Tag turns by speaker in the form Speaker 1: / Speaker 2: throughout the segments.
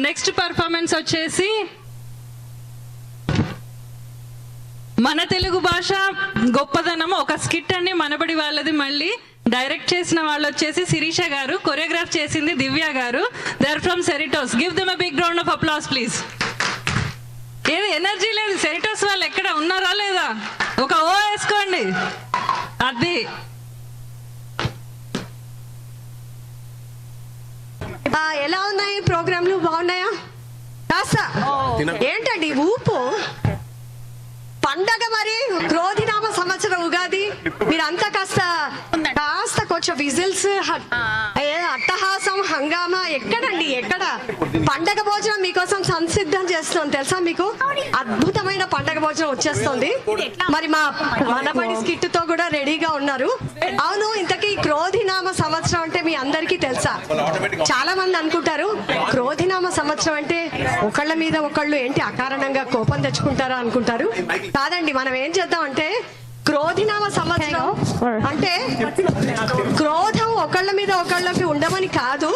Speaker 1: Next performance వచ్చేసి మన తెలుగు భాష గొప్పదనం ఒక స్కిట్ అని మనబడి వాళ్ళది. మళ్ళీ డైరెక్ట్ చేసిన వాళ్ళు వచ్చేసి శిరీష గారు, కొరియోగ్రాఫ్ చేసింది దివ్య గారు. They are from Cerritos. Give them a big round of applause please. ఏది ఎనర్జీ లేదు, సెరిటోస్ వాళ్ళు ఎక్కడ ఉన్నారా లేదా? ఒక ఓ వేసుకోండి. అది
Speaker 2: ఎలా ఉన్నాయి ప్రోగ్రాంలు? బాగున్నాయా? కాస్త ఏంటండి ఊపు పండగ మరి క్రోధినామ సంవత్సరం ఉగాది, మీరంతా కాస్త కొంచెం విజిల్స్, అట్టహాసం, హంగామా. ఎక్కడండి ఎక్కడ? పండగ భోజనం మీకోసం సంసిద్ధం చేస్తున్నాం తెలుసా మీకు? అద్భుతమైన పండగ భోజనం వచ్చేస్తుంది. మరి మా మనబడి స్కిట్ తో కూడా రెడీగా ఉన్నారు. అవును, ఇంతకీ క్రోధినామ సంవత్సరం అంటే మీ అందరికీ తెలుసా? చాలా మంది అనుకుంటారు క్రోధినామ సంవత్సరం అంటే ఒకళ్ళ మీద ఒకళ్ళు ఏంటి అకారణంగా కోపం తెచ్చుకుంటారా అనుకుంటారు. కాదండి, మనం ఏం చేద్దాం అంటే క్రోధినామ సంవత్సరం అంటే క్రోధం ఒకళ్ళ మీద ఒకళ్ళకి ఉండమని కాదు.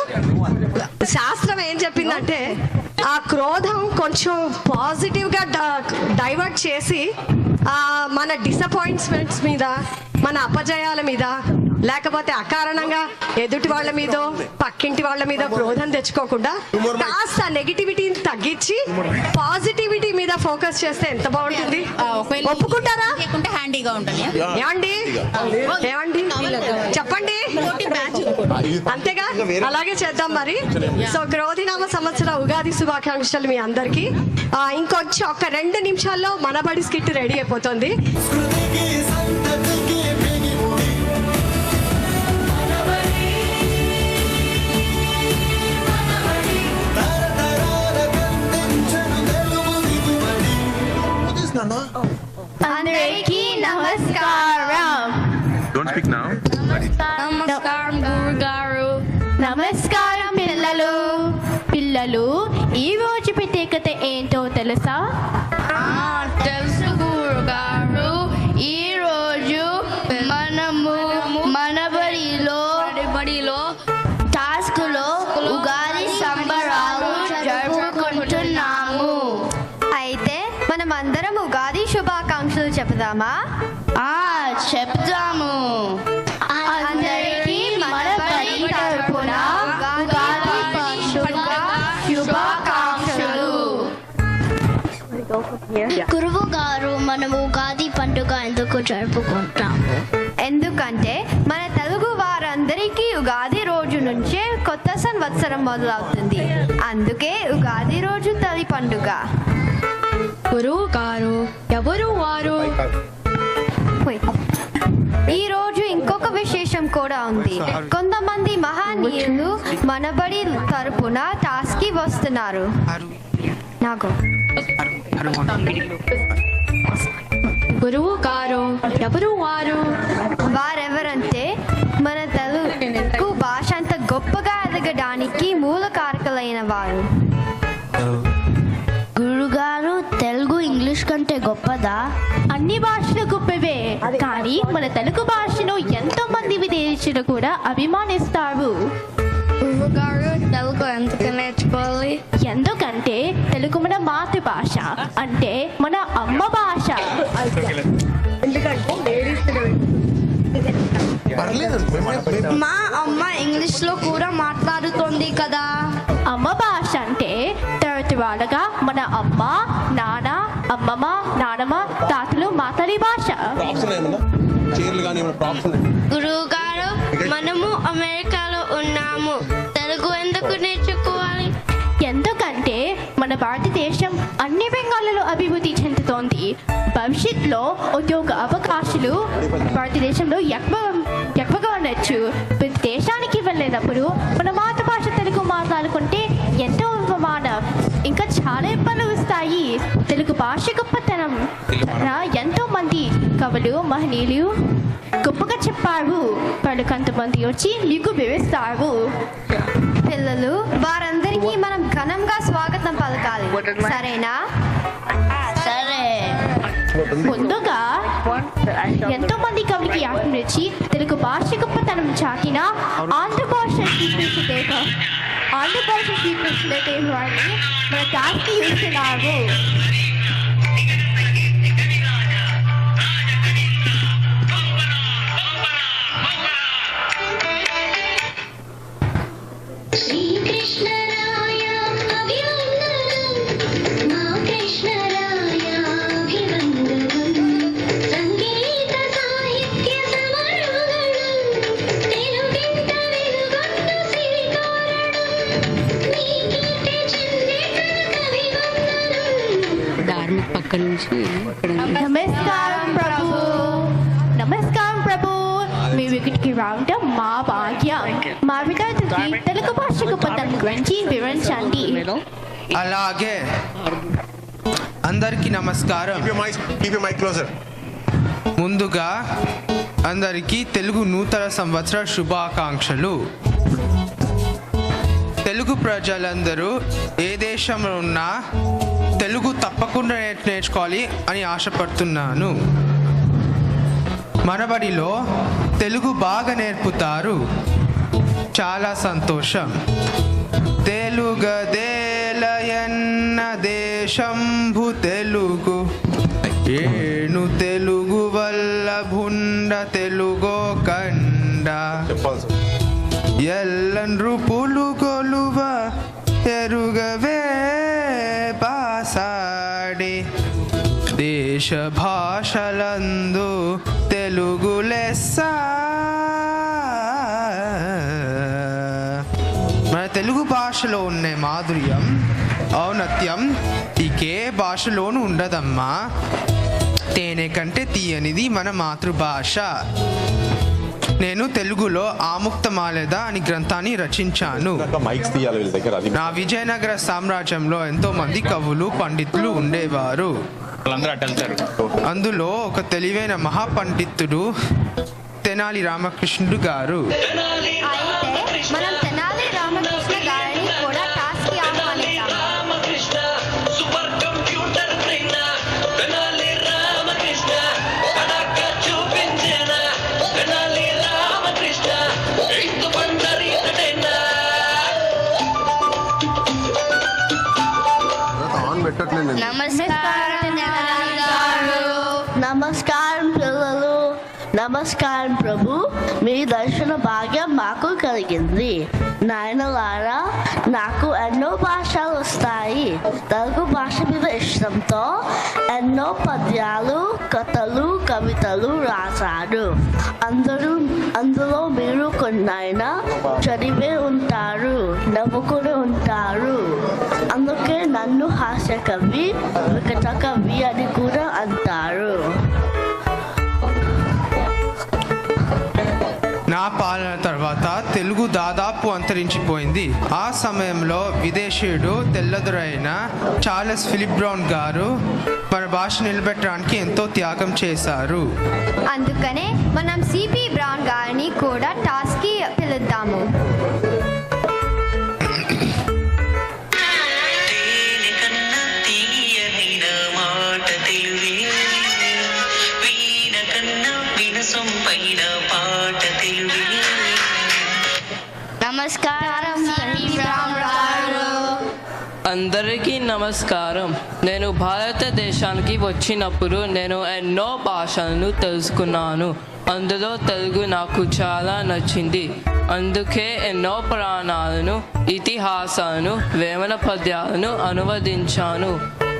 Speaker 2: శాస్త్రం ఏం చెప్పిందంటే ఆ క్రోధం కొంచెం పాజిటివ్ గా డైవర్ట్ చేసి మన డిసప్పాయింట్మెంట్స్ మీద, మన అపజయాల మీద, లేకపోతే అకారణంగా ఎదుటి వాళ్ళ మీద, పక్కింటి వాళ్ళ మీద క్రోధం తెచ్చుకోకుండా కాస్త నెగిటివిటీని తగ్గించి పాజిటివిటీ మీద ఫోకస్ చేస్తే ఎంత బాగుంటుంది. ఒప్పుకుంటారా?
Speaker 3: హ్యాండీగా ఉంటుంది.
Speaker 2: ఏమండి ఏమండి చెప్పండి. అంతేగా, అలాగే చేద్దాం మరి. సో క్రోధినామ సంవత్సర ఉగాది శుభాకాంక్షలు మీ అందరికి. ఇంకొంచెం ఒక 2 నిమిషాల్లో మనబడి స్కిట్ రెడీ అయిపోతుంది.
Speaker 4: అందరికీ నమస్కారం.
Speaker 5: Don't speak now.
Speaker 4: నమస్కారం గురుగారు. నమస్కారం పిల్లలు. పిల్లలు, ఈ రోజు ప్రత్యేకత ఏంటో తెలుసా? తెలుసు గురుగారు. ఈ రోజు మనము మనబడిలో టాస్క్ లో ఉగాది సంబరాలు జరుపుకుంటున్నాము. అయితే మనం అందరం ఉగాది శుభాకాంక్షలు చెప్దామా? చెప్తాము. అందరికీ మనబడి తరపున ఉగాది శుభాకాంక్షలు.
Speaker 6: గురువు గారు, మనము ఉగాది పండుగ ఎందుకు జరుపుకుంటాము?
Speaker 4: ఎందుకంటే మన తెలుగు వారందరికీ ఉగాది రోజు నుంచే కొత్త సంవత్సరం మొదలవుతుంది. అందుకే ఉగాది రోజు తొలి పండుగ.
Speaker 6: గురువు గారు, ఎవరు వారు?
Speaker 4: ఈ రోజు ఇంకొక విశేషం కూడా ఉంది. కొంతమంది మహనీయులు మనబడి తరపున టాస్క్ కి వస్తున్నారు. నాకు
Speaker 6: గురువు గారు, ఎవరు వారు?
Speaker 4: వారెవరంటే మన తెలుగు భాష అంత గొప్పగా ఎదగడానికి మూల కారకులైన వారు.
Speaker 6: గురుగారు, తెలుగు ఇంగ్లీష్ కంటే గొప్పదా?
Speaker 7: అన్ని భాషలు గొప్పవే, కానీ మన తెలుగు భాషను ఎంతో మంది విదేశీయులు కూడా అభిమానిస్తారు.
Speaker 6: గురుగారు, తెలుగు ఎందుకు నేర్చుకోవాలి?
Speaker 7: ఎందుకంటే తెలుగు మన మాతృభాష, అంటే మన అమ్మ భాష.
Speaker 6: మా అమ్మ ఇంగ్లీష్ లో కూడా మాట్లాడుతుంది కదా.
Speaker 7: అమ్మ భాష అంటే తరతరాలుగా మన అమ్మ, నాన్న, అమ్మమ్మ, నానమ్మ, తాతలు మాట్లాడే భాష.
Speaker 6: గురువు గారు, మనము అమెరికాలో ఉన్నాము, తెలుగు ఎందుకు నేర్చుకోవాలి?
Speaker 7: ఎందుకంటే మన భారతదేశం అన్ని రంగాలలో అభివృద్ధి చెందుతోంది. భవిష్యత్తులో ఉద్యోగ అవకాశాలు భారతదేశంలో ఎక్కువగా ఉండొచ్చు. ప్రతి దేశానికి వెళ్ళినప్పుడు మన మాతృభాష తెలుగు మాట్లాడుకుంటే ఎంతో ఉపమానం, ఇంకా చాలా ఇబ్బందులు వస్తాయి. తెలుగు భాష గొప్పతనం ఎంతో మంది కవులు, మహనీయులు గొప్పగా చెప్పారు. వాళ్ళు కొంతమంది వచ్చి మీకు వివరిస్తారు.
Speaker 4: పిల్లలు, వారందరికీ మనం ఘనంగా స్వాగతం పలకాలి, సరేనా?
Speaker 6: సరే.
Speaker 7: ముందుగా ఎంతో మంది కవులకి ఆహ్వానించి తెలుగు భాష గొప్పతనం చాటిన ఆంధ్ర భాష ఆంధ్రప్రదేశ్ శ్రీకృష్ణదేవరాయని మన టాస్క్ ఇస్తున్నారు.
Speaker 1: ధార్మిక్ పక్క నుంచి
Speaker 7: నమస్కారం ప్రభు. నమస్కారం ప్రభు. మీ వికెట్కి రావడం మా భాగ్యం. మా విద్యార్థులకి తెలుగు భాష గొప్పతనం గురించి వివరించండి.
Speaker 3: అలాగే అందరికీ నమస్కారం. ముందుగా అందరికీ తెలుగు నూతన సంవత్సర శుభాకాంక్షలు. తెలుగు ప్రజలందరూ ఏ దేశంలో ఉన్నా తెలుగు తప్పకుండా నేర్చుకోవాలి అని ఆశపడుతున్నాను. మనబడిలో తెలుగు బాగా నేర్పుతారు. చాలా సంతోషం. తెలుగదేలయన్న దేశంభు తెలుగు ఏను తెలుగు వల్ల భుండ తెలుగో కండ ఎల్లన్రు పులుగొలువ ఎరుగవే బాసాడి దేశ భాషలందు తెలుగు లెస్స. మన తెలుగు భాషలో ఉన్న మాధుర్యం ఔన్నత్యం ఇంకే భాషలోనూ ఉండదమ్మా. తేనె కంటే తీయనిది మన మాతృభాష. నేను తెలుగులో ఆముక్తమాలెద అని గ్రంథాన్ని రచించాను. నా విజయనగర సామ్రాజ్యంలో ఎంతో మంది కవులు పండితులు ఉండేవారు. అందులో ఒక తెలివైన మహాపండితుడు తెనాలి రామకృష్ణుడు గారు.
Speaker 4: అయితే మనం తెనాలి రామకృష్ణ గారిని కూడా టాస్క్కి ఆహ్వానిద్దాం.
Speaker 5: నమస్కారం పిల్లలు. నమస్కారం ప్రభు. మీ దర్శన భాగ్యం మాకు కలిగింది. నాయనలారా, నాకు ఎన్నో భాషలు వస్తాయి. తెలుగు భాష మీద ఇష్టంతో ఎన్నో పద్యాలు, కథలు, కవితలు రాశారు. అందులో మీరు కొన్నైనా చదివే ఉంటారు, నవ్వుకుని ఉంటారు. అందుకే నన్ను హాస్య కవి, వికట కవి అని కూడా అంటారు.
Speaker 3: నా పాలన తర్వాత తెలుగు దాదాపు అంతరించిపోయింది. ఆ సమయంలో విదేశీయుడు తెల్లదొరైన చార్లెస్ ఫిలిప్ బ్రౌన్ గారు మన భాష నిలబెట్టడానికి ఎంతో త్యాగం చేశారు.
Speaker 4: అందుకనే మనం సిపి బ్రౌన్ గారిని కూడా టాస్క్కి పిలుద్దాము.
Speaker 5: నమస్కారం
Speaker 8: అందరికీ నమస్కారం. నేను భారతదేశానికి వచ్చినప్పుడు నేను ఎన్నో భాషలను తెలుసుకున్నాను. అందులో తెలుగు నాకు చాలా నచ్చింది. అందుకే ఎన్నో పురాణాలను, ఇతిహాసాలను, వేమన పద్యాలను అనువదించాను.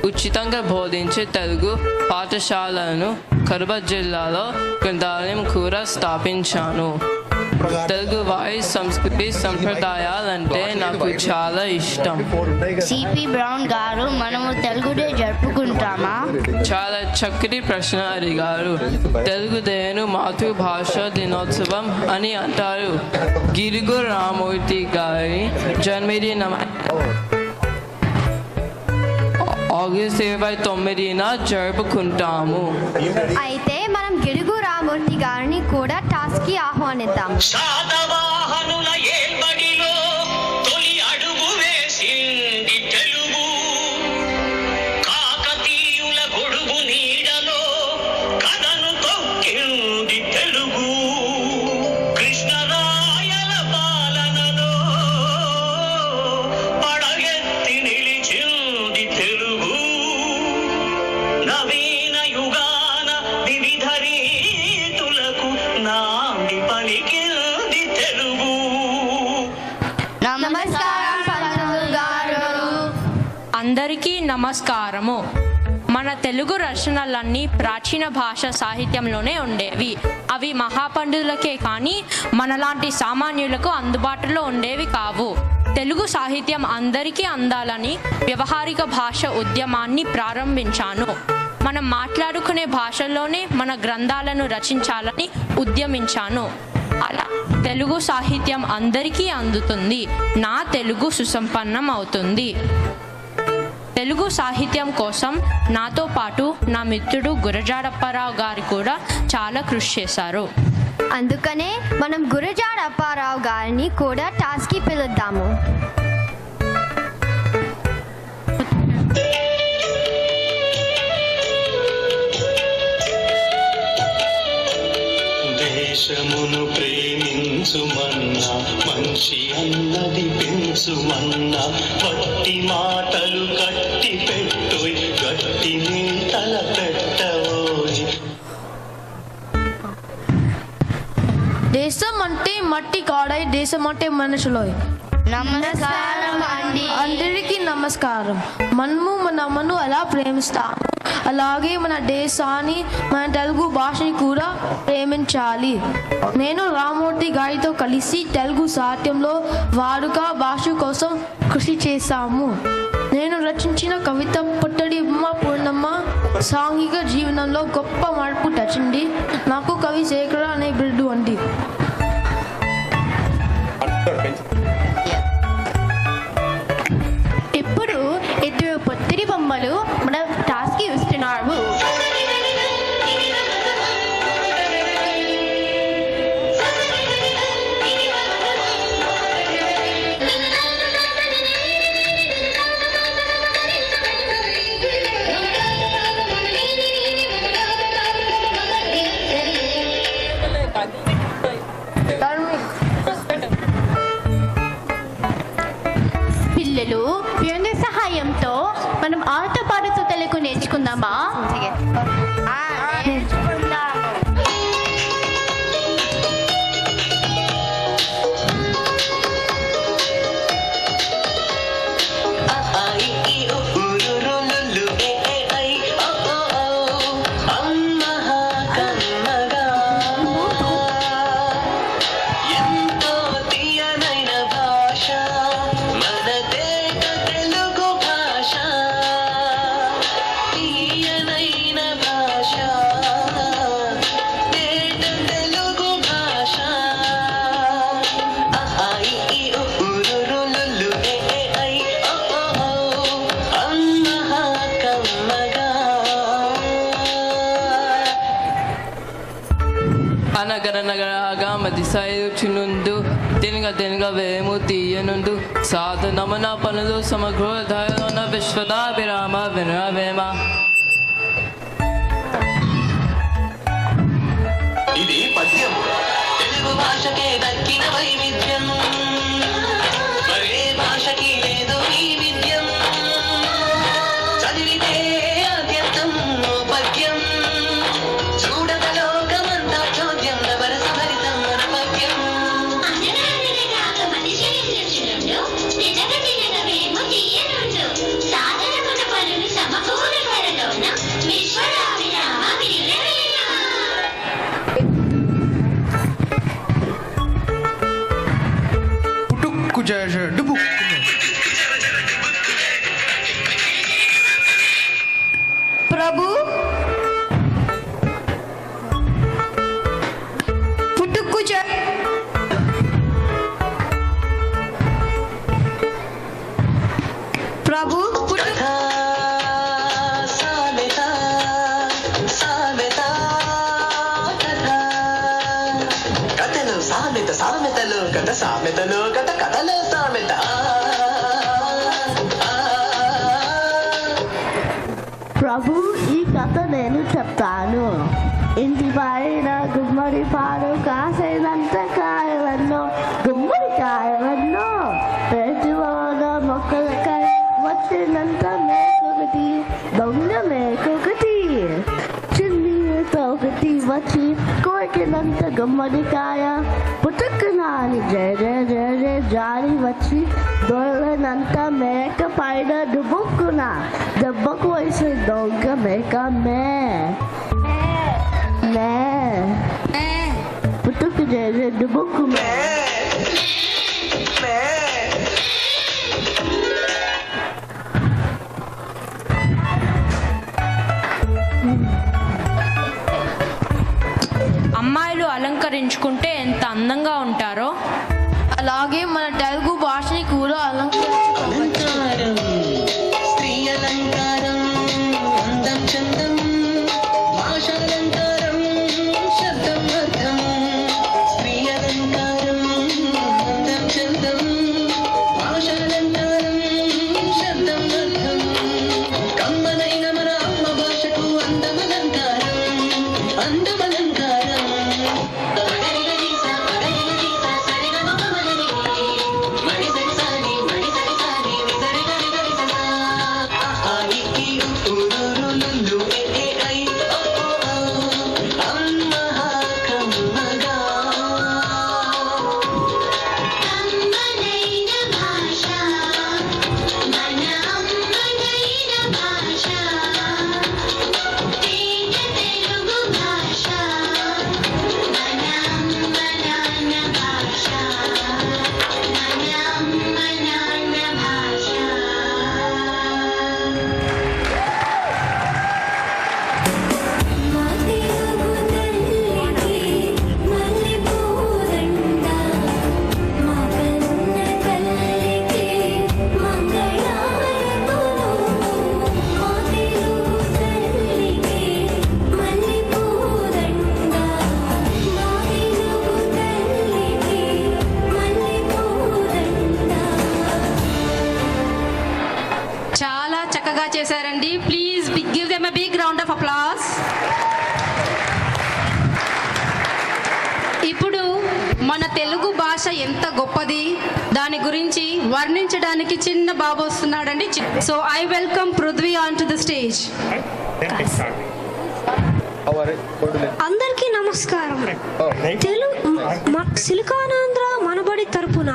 Speaker 8: ఉచితంగా బోధించే తెలుగు పాఠశాలను కడప జిల్లాలో గ్రంథాలయం కూడా స్థాపించాను. తెలుగు వారి సంస్కృతి సంప్రదాయాలంటే నాకు చాలా ఇష్టం.
Speaker 5: సిపి బ్రౌన్ గారు, మనము తెలుగు డే జరుపుకుంటామా?
Speaker 8: చాలా చక్కటి ప్రశ్న అడిగారు. తెలుగు డేను మాతృభాష దినోత్సవం అని అంటారు. గిడుగు రామూర్తి గారి జన్మదినం ఆగస్టు 29న జరుపుకుంటాము.
Speaker 4: అయితే మనం గిడుగు రామూర్తి గారిని కూడా టాస్క్కి ఆహ్వానిద్దాం.
Speaker 9: శాతవాహనుల ఏల్బడిలో తొలి అడుగు వేసింది తెలుగు. కాకతీయుల గొడుగు నీడలో కథను తొక్కింది తెలుగు. కృష్ణరాయల పాలనలో
Speaker 10: అందరికీ నమస్కారము. మన తెలుగు రచనలన్నీ ప్రాచీన భాష సాహిత్యంలోనే ఉండేవి. అవి మహాపండితులకే కానీ మనలాంటి సామాన్యులకు అందుబాటులో ఉండేవి కావు. తెలుగు సాహిత్యం అందరికీ అందాలని వ్యవహారిక భాష ఉద్యమాన్ని ప్రారంభించాను. మనం మాట్లాడుకునే భాషలోనే మన గ్రంథాలను రచించాలని ఉద్యమించాను. అలా తెలుగు సాహిత్యం అందరికీ అందుతుంది. నా తెలుగు సుసంపన్నం అవుతుంది. తెలుగు సాహిత్యం కోసం నాతో పాటు నా మిత్రుడు గురజాడ అప్పారావు గారు కూడా చాలా కృషి చేశారు.
Speaker 4: అందుకనే మనం గురజాడ అప్పారావు గారిని కూడా టాస్క్కి పిలుద్దాము.
Speaker 9: దేశమును ప్రేమించుమన్నా, మంచి అన్నది పెంచుమన్నా, వట్టి మాటలు కట్టి పెట్టోయ్, గట్టి నీతల పెట్టవోయ్.
Speaker 7: దేశం అంటే మట్టి కాడై, దేశం అంటే మనుషులోయ్.
Speaker 5: నమస్కారం అండి.
Speaker 7: అందరికీ నమస్కారం. మనము మన అమ్మను ఎలా ప్రేమిస్తాము, అలాగే మన దేశాన్ని, మన తెలుగు భాషని కూడా ప్రేమించాలి. నేను రామూర్తి గారితో కలిసి తెలుగు సాహిత్యంలో వాడుక భాష కోసం కృషి చేశాము. నేను రచించిన కవిత పుట్టడి బొమ్మ పూర్ణమ్మ సాంఘిక జీవనంలో గొప్ప మార్పు తెచ్చింది. నాకు కవి శేఖర అనే బిరుదు అండి.
Speaker 5: ఇప్పుడు ఇద్దరు పొత్తిడి బొమ్మలు మన టాస్క్కి ఇస్తున్నారు. పిల్లలు పియోని సహాయంతో మనం ఆట పాడుతూ తెలుగు నేర్చుకుందామా?
Speaker 8: అనగరనగరగా మదిసైచునుందు తినగ వేము తీయనుందు సాధనమన పనులు సమగ్రోధన విశ్వదా విరామ వినవేమ.
Speaker 9: ఇది పద్యం. తెలుగు భాషకే దక్కిన వైవిధ్యం, మరే భాషకి లేదు ఈ విద్యం. చదివితే అద్యర్థం పద్యం, చూడగలోకమంతా చోద్యం, నవరస భరితం మన పద్యం.
Speaker 3: పుటుక్కు జర డుబుక్కు.
Speaker 2: ప్రభు పుట్టుకు ప్రభు
Speaker 9: కథా సామెత, సామెత కథ. కథలు సామెత, సామెతలు కథ, సామెతలు కథ, కథలు సామెత.
Speaker 5: ప్రభు, ఈ కథ నేను చెప్తాను. ఇంటి పైన గుమ్మడి పాడు కాసైనంత కాయవన్నో, గుమ్మడి కాయవన్నో, ప్రతివాద మొక్కలకై వచ్చినంత మేకొకటి, దొంగ మేకొకటి, చిన్ని ఒకటి వచ్చి కోరికినంత గుమ్మడికాయ, పుట్టుకునాని జయ జయ జయ జయ జారి వచ్చి దొరనంత మేక పైన దుబుక్కున దెబ్బకు వేసే దొంగ మేక మే మే పుట్టుకు చేసే దుబుక్కు మే
Speaker 10: అమ్మాయిలు అలంకరించుకుంటే ఎంత అందంగా ఉంటారో
Speaker 7: అలాగే మన తెలుగు భాషని కూడా
Speaker 9: అలంకారం స్త్రీ అలంకారం అందం చందం భాషాలంకారం శబ్దం అర్థం స్త్రీ అలంకారం అందం చందం భాషాలంకారం శబ్దం అర్థం కమ్మనైన మన అమ్మ భాషకు అందమలంకారం అందమలంకారం
Speaker 1: చాలా చక్కగా చేశారండి. Please give them a big round of applause. ఇప్పుడు మన తెలుగు భాష ఎంత గొప్పది దాని గురించి వర్ణించడానికి చిన్న బాబు వస్తున్నాడండి. So I welcome Prithvi on to the stage.
Speaker 2: అందరికీ నమస్కారం. సిలికానాంధ్ర మనబడి తరపున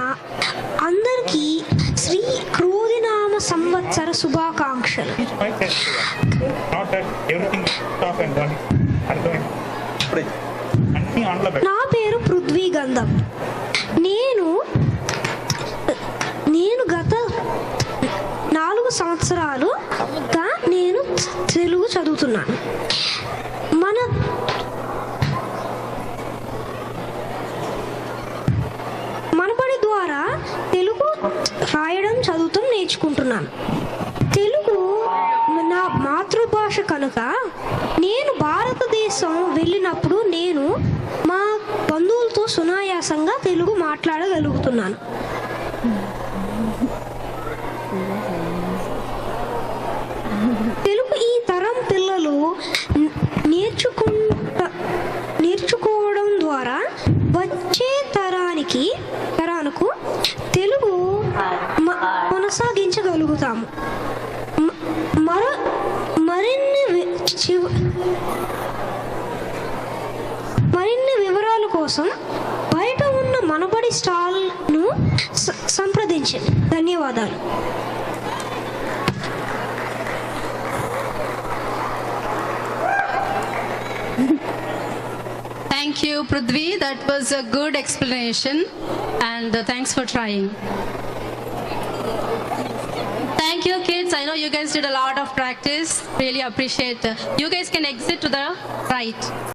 Speaker 2: అందరికీ శ్రీ క్రోధినామ సంవత్సర శుభాకాంక్షలు. నా పేరు పృథ్వీ గంధం. నేను గత 4 సంవత్సరాలుగా నేను తెలుగు చదువుతున్నాను. మనబడి ద్వారా తెలుగు రాయడం చదువుతాం నేర్చుకుంటున్నాను. తెలుగు నా మాతృభాష కనుక నేను భారతదేశం వెళ్ళినప్పుడు నేను మా బంధువులతో సునాయాసంగా తెలుగు మాట్లాడగలుగుతున్నాను. తెలుగు ఈ తరం పిల్లలు నేర్చుకోవడం ద్వారా వచ్చే తరానికి తెలుగు కొనసాగించగలుగుతాము. మరిన్ని వివరాల కోసం బయట ఉన్న మనబడి స్టాల్ను సంప్రదించండి. ధన్యవాదాలు.
Speaker 1: Thank you, Prithvi. That was a good explanation and thanks for trying. Thank you, kids. I know you guys did a lot of practice. Really appreciate. You guys can exit to the right.